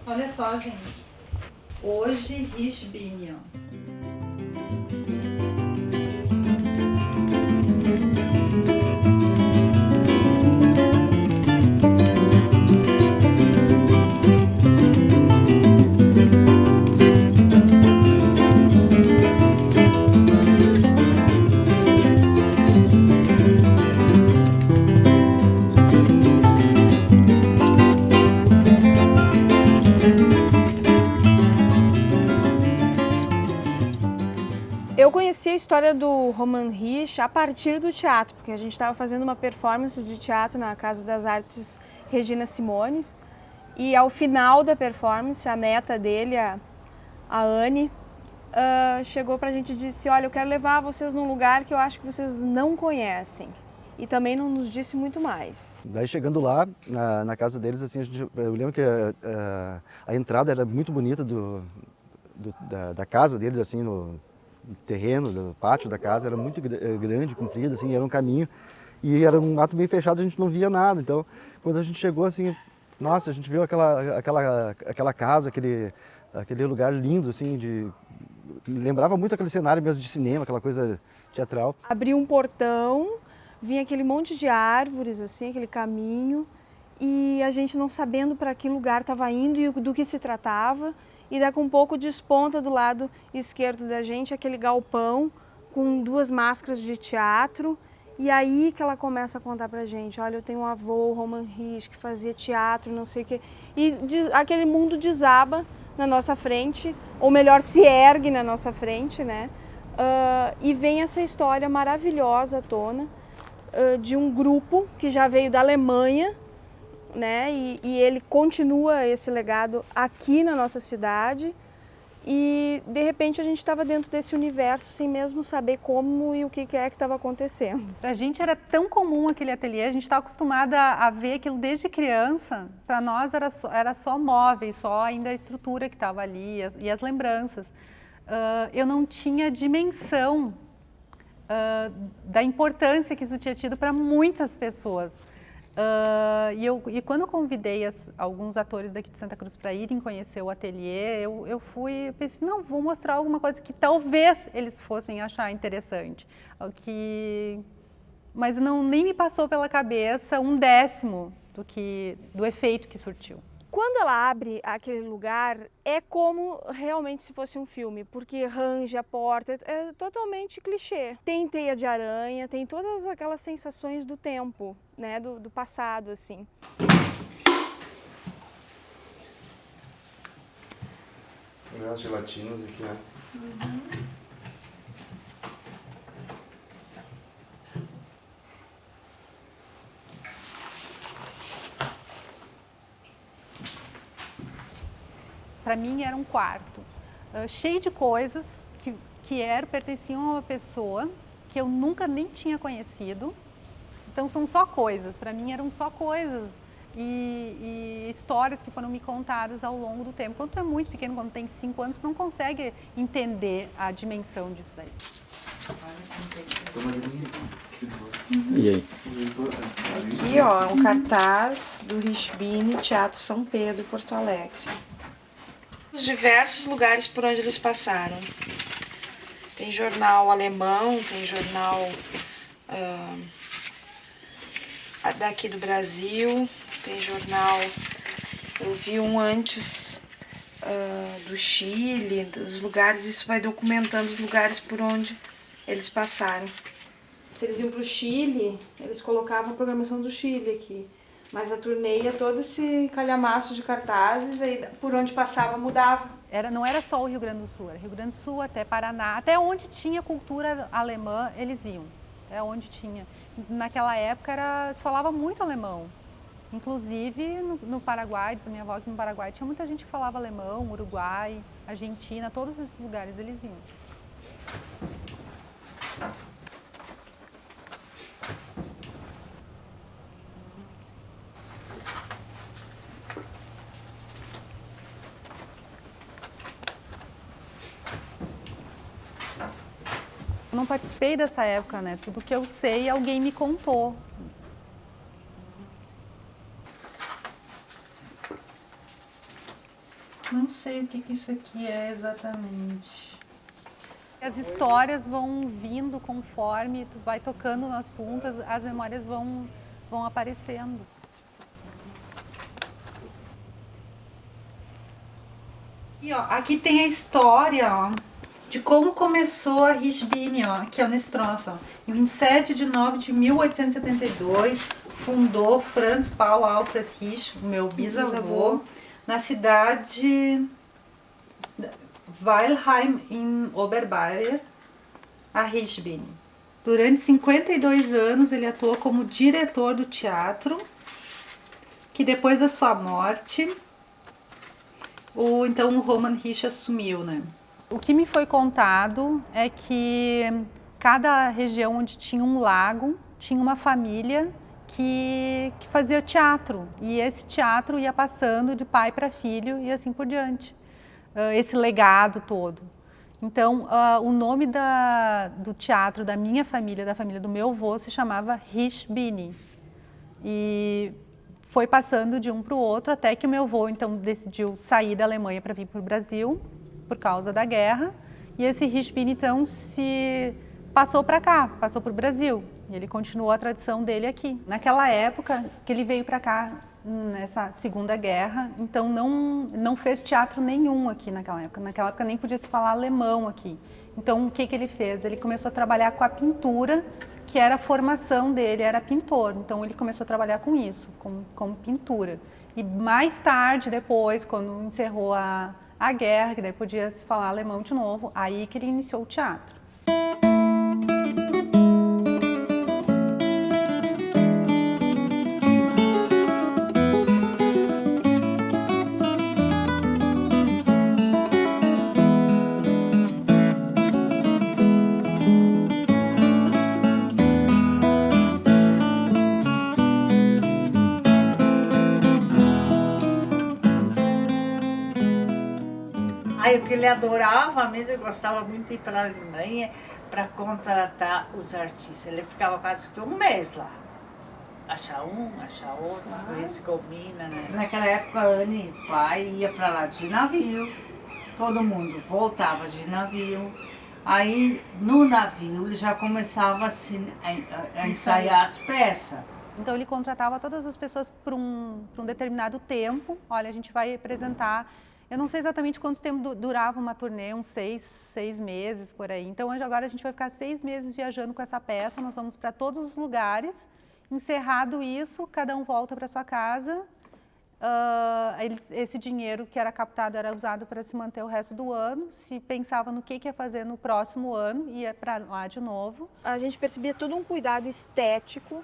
Olha só, gente. Hoje, Richbinion. Eu conheci a história do Roman Rich a partir do teatro, porque a gente estava fazendo uma performance de teatro na Casa das Artes Regina Simones, e ao final da performance, a neta dele, a Anne, chegou pra gente e disse: olha, eu quero levar vocês num lugar que eu acho que vocês não conhecem. E também não nos disse muito mais. Daí chegando lá, na casa deles, assim, eu lembro que a entrada era muito bonita da casa deles, assim, no terreno, do pátio da casa, era muito grande, comprido, assim, era um caminho. E era um mato bem fechado, a gente não via nada. Então, quando a gente chegou, assim, nossa, a gente viu aquela casa, aquele lugar lindo, assim, lembrava muito aquele cenário mesmo de cinema, aquela coisa teatral. Abriu um portão, vinha aquele monte de árvores, assim, aquele caminho, e a gente não sabendo para que lugar estava indo e do que se tratava. E daqui um pouco desponta do lado esquerdo da gente aquele galpão com 2 máscaras de teatro. E aí que ela começa a contar pra gente: olha, eu tenho um avô, Roman Rich, que fazia teatro, não sei o quê. E aquele mundo desaba na nossa frente, ou melhor, se ergue na nossa frente, né? E vem essa história maravilhosa à tona de um grupo que já veio da Alemanha, né? E ele continua esse legado aqui na nossa cidade. E de repente a gente estava dentro desse universo sem mesmo saber como e o que é que estava acontecendo. Pra gente era tão comum aquele ateliê, a gente estava acostumada a ver aquilo desde criança. Para nós era só móveis, só ainda a estrutura que estava ali e as lembranças. Eu não tinha dimensão da importância que isso tinha tido para muitas pessoas. E quando eu convidei alguns atores daqui de Santa Cruz para irem conhecer o ateliê, eu pensei, não, vou mostrar alguma coisa que talvez eles fossem achar interessante. Mas nem me passou pela cabeça 1/10 do efeito que surtiu. Quando ela abre aquele lugar, é como realmente se fosse um filme, porque range a porta, é totalmente clichê. Tem teia de aranha, tem todas aquelas sensações do tempo, né, do passado, assim. As gelatinas aqui, ó. Para mim era um quarto cheio de coisas que pertenciam a uma pessoa que eu nunca nem tinha conhecido. Então são só coisas, para mim eram só coisas e histórias que foram me contadas ao longo do tempo. Quando tu é muito pequeno, quando tem 5 anos, tu não consegue entender a dimensão disso daí. E aí? Aqui, ó, um cartaz do Richbini, Teatro São Pedro, Porto Alegre. Os diversos lugares por onde eles passaram. Tem jornal alemão, tem jornal daqui do Brasil, tem jornal, eu vi um antes do Chile, dos lugares, isso vai documentando os lugares por onde eles passaram. Se eles iam para o Chile, eles colocavam a programação do Chile aqui. Mas a turnê ia todo esse calhamaço de cartazes, aí por onde passava mudava. Não era só o Rio Grande do Sul, era Rio Grande do Sul até Paraná, até onde tinha cultura alemã eles iam, até onde tinha. Naquela época se falava muito alemão, inclusive no Paraguai, diz a minha avó que no Paraguai tinha muita gente que falava alemão, Uruguai, Argentina, todos esses lugares eles iam. Eu não participei dessa época, né? Tudo que eu sei, alguém me contou. Não sei o que isso aqui é exatamente. As histórias vão vindo conforme tu vai tocando no assunto, as memórias vão aparecendo. E, ó, aqui tem a história, ó, de como começou a Hirschbine, ó, aqui ó, nesse troço. Ó. Em 27 de nove de 1872, fundou Franz Paul Alfred Hirsch, meu bisavô, na cidade Weilheim, em Oberbayern, a Hirschbine. Durante 52 anos, ele atuou como diretor do teatro, que depois da sua morte, o Roman Hirsch assumiu, né? O que me foi contado é que cada região onde tinha um lago, tinha uma família que fazia teatro. E esse teatro ia passando de pai para filho e assim por diante. Esse legado todo. Então, o nome do teatro da minha família, da família do meu avô, se chamava Hirschbine. E foi passando de um para o outro até que o meu avô, então, decidiu sair da Alemanha para vir para o Brasil, por causa da guerra. E esse Hirschbine, então, se passou para cá, passou para o Brasil. E ele continuou a tradição dele aqui. Naquela época que ele veio para cá, nessa Segunda Guerra, então não fez teatro nenhum aqui naquela época. Naquela época nem podia se falar alemão aqui. Então o que ele fez? Ele começou a trabalhar com a pintura, que era a formação dele, era pintor. Então ele começou a trabalhar com isso, com pintura. E mais tarde, depois, quando encerrou a guerra, que daí podia se falar alemão de novo, aí que ele iniciou o teatro. O que ele adorava mesmo, ele gostava muito de ir para a Alemanha para contratar os artistas. Ele ficava quase que um mês lá. Achar um, achar outro, ver se combina, né? Naquela época, a Anne, pai, ia para lá de navio. Todo mundo voltava de navio. Aí, no navio, ele já começava assim, a ensaiar as peças. Então ele contratava todas as pessoas por um determinado tempo. Olha, a gente vai apresentar. Eu não sei exatamente quanto tempo durava uma turnê, uns 6 meses por aí. Então agora a gente vai ficar 6 meses viajando com essa peça, nós vamos para todos os lugares. Encerrado isso, cada um volta para sua casa. Esse dinheiro que era captado era usado para se manter o resto do ano. Se pensava no que ia fazer no próximo ano, ia para lá de novo. A gente percebia todo um cuidado estético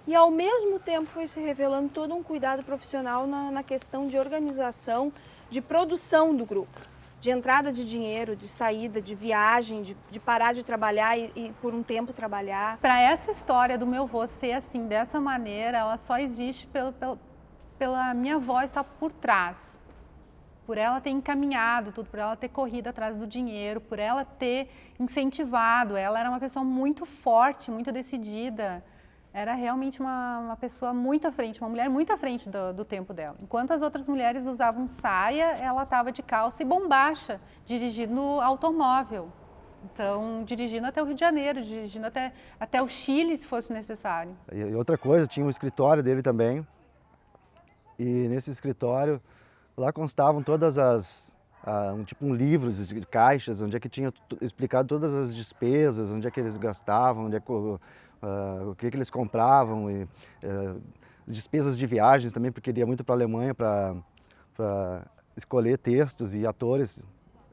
e ao mesmo tempo foi se revelando todo um cuidado profissional na questão de organização, de produção do grupo, de entrada de dinheiro, de saída, de viagem, de parar de trabalhar e por um tempo trabalhar. Para essa história do meu avô ser assim, dessa maneira, ela só existe pela minha avó estar por trás. Por ela ter encaminhado tudo, por ela ter corrido atrás do dinheiro, por ela ter incentivado. Ela era uma pessoa muito forte, muito decidida. Era realmente uma pessoa muito à frente, uma mulher muito à frente do tempo dela. Enquanto as outras mulheres usavam saia, ela estava de calça e bombacha, dirigindo automóvel. Então, dirigindo até o Rio de Janeiro, dirigindo até o Chile, se fosse necessário. E outra coisa, tinha um escritório dele também. E nesse escritório, lá constavam todas um livro de caixas, onde é que tinha explicado todas as despesas, onde é que eles gastavam, onde é que o que eles compravam, e despesas de viagens também, porque ele ia muito para a Alemanha para escolher textos e atores.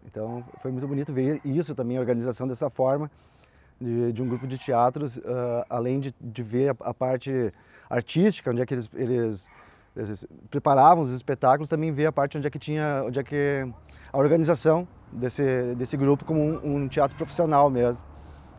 Então foi muito bonito ver isso também, a organização dessa forma de um grupo de teatros, além de ver a parte artística, onde é que eles preparavam os espetáculos, também ver a parte onde é que a organização desse grupo como um teatro profissional mesmo.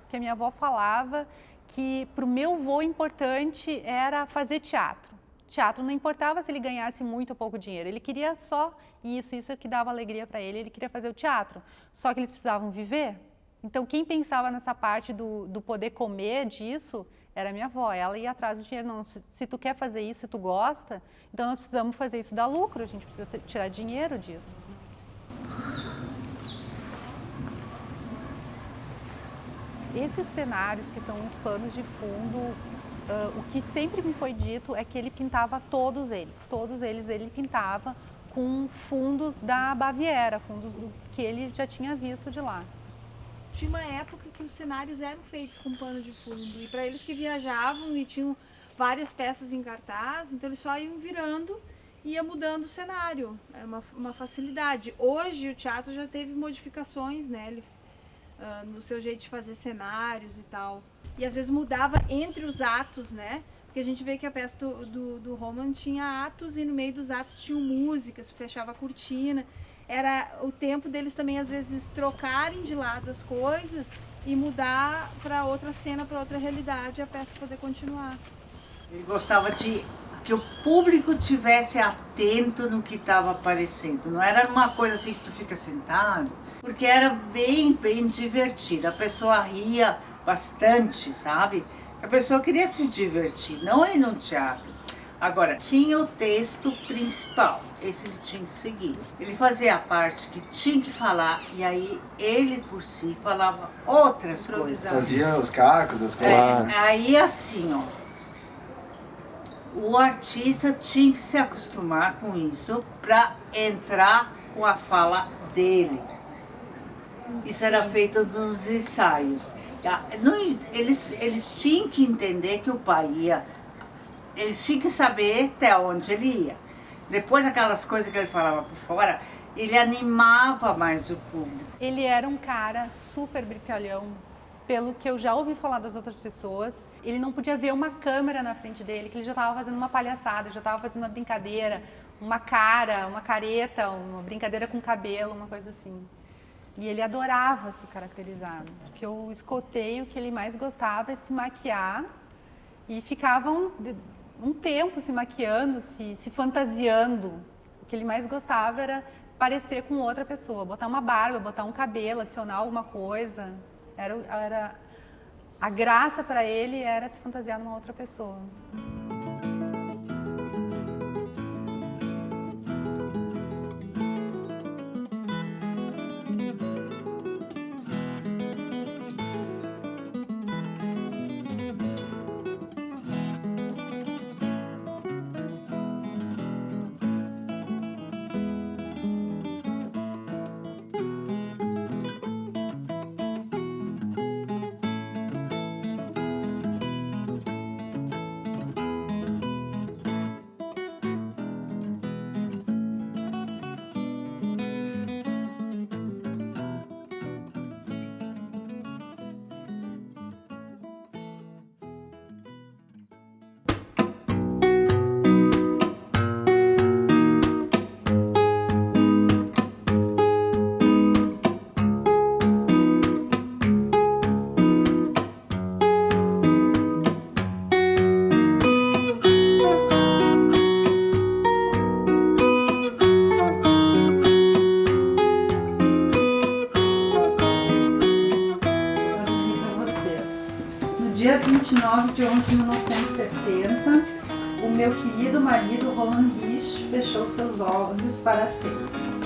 Que a minha avó falava que para o meu avô importante era fazer teatro. Teatro não importava se ele ganhasse muito ou pouco dinheiro, ele queria só isso que dava alegria para ele queria fazer o teatro. Só que eles precisavam viver. Então quem pensava nessa parte do poder comer disso era a minha avó, ela ia atrás do dinheiro. Não, se tu quer fazer isso, se tu gosta, então nós precisamos fazer isso dar lucro, a gente precisa tirar dinheiro disso. Esses cenários que são os panos de fundo, o que sempre me foi dito é que ele pintava todos eles ele pintava com fundos da Baviera, fundos que ele já tinha visto de lá. Tinha uma época que os cenários eram feitos com pano de fundo e para eles que viajavam e tinham várias peças em cartaz, então eles só iam virando e ia mudando o cenário, era uma facilidade. Hoje o teatro já teve modificações, né, ele, no seu jeito de fazer cenários e tal, e às vezes mudava entre os atos, né, porque a gente vê que a peça do Roman tinha atos e no meio dos atos tinham músicas, fechava a cortina. Era o tempo deles também, às vezes, trocarem de lado as coisas e mudar para outra cena, para outra realidade, a peça poder continuar. Ele gostava de que o público tivesse atento no que estava aparecendo. Não era uma coisa assim que tu fica sentado, porque era bem divertido. A pessoa ria bastante, sabe? A pessoa queria se divertir, não ir no teatro. Agora, tinha o texto principal, esse ele tinha que seguir. Ele fazia a parte que tinha que falar e aí ele por si falava outras coisas. Fazia os cacos, as coisas. Aí assim, ó, o artista tinha que se acostumar com isso para entrar com a fala dele. Isso era feito nos ensaios. Eles tinham que entender que o pai ia. Eles tinham que saber até onde ele ia. Depois aquelas coisas que ele falava por fora, ele animava mais o público. Ele era um cara super brincalhão, pelo que eu já ouvi falar das outras pessoas. Ele não podia ver uma câmera na frente dele, que ele já estava fazendo uma palhaçada, já estava fazendo uma brincadeira, uma cara, uma careta, uma brincadeira com cabelo, uma coisa assim. E ele adorava se caracterizar. O que eu escutei, o que ele mais gostava é se maquiar e ficavam um tempo se maquiando, se fantasiando. O que ele mais gostava era parecer com outra pessoa, botar uma barba, botar um cabelo, adicionar alguma coisa. A graça para ele era se fantasiar numa outra pessoa. Dia 29 de 11 de 1970, o meu querido marido Roland Rich fechou seus olhos para sempre.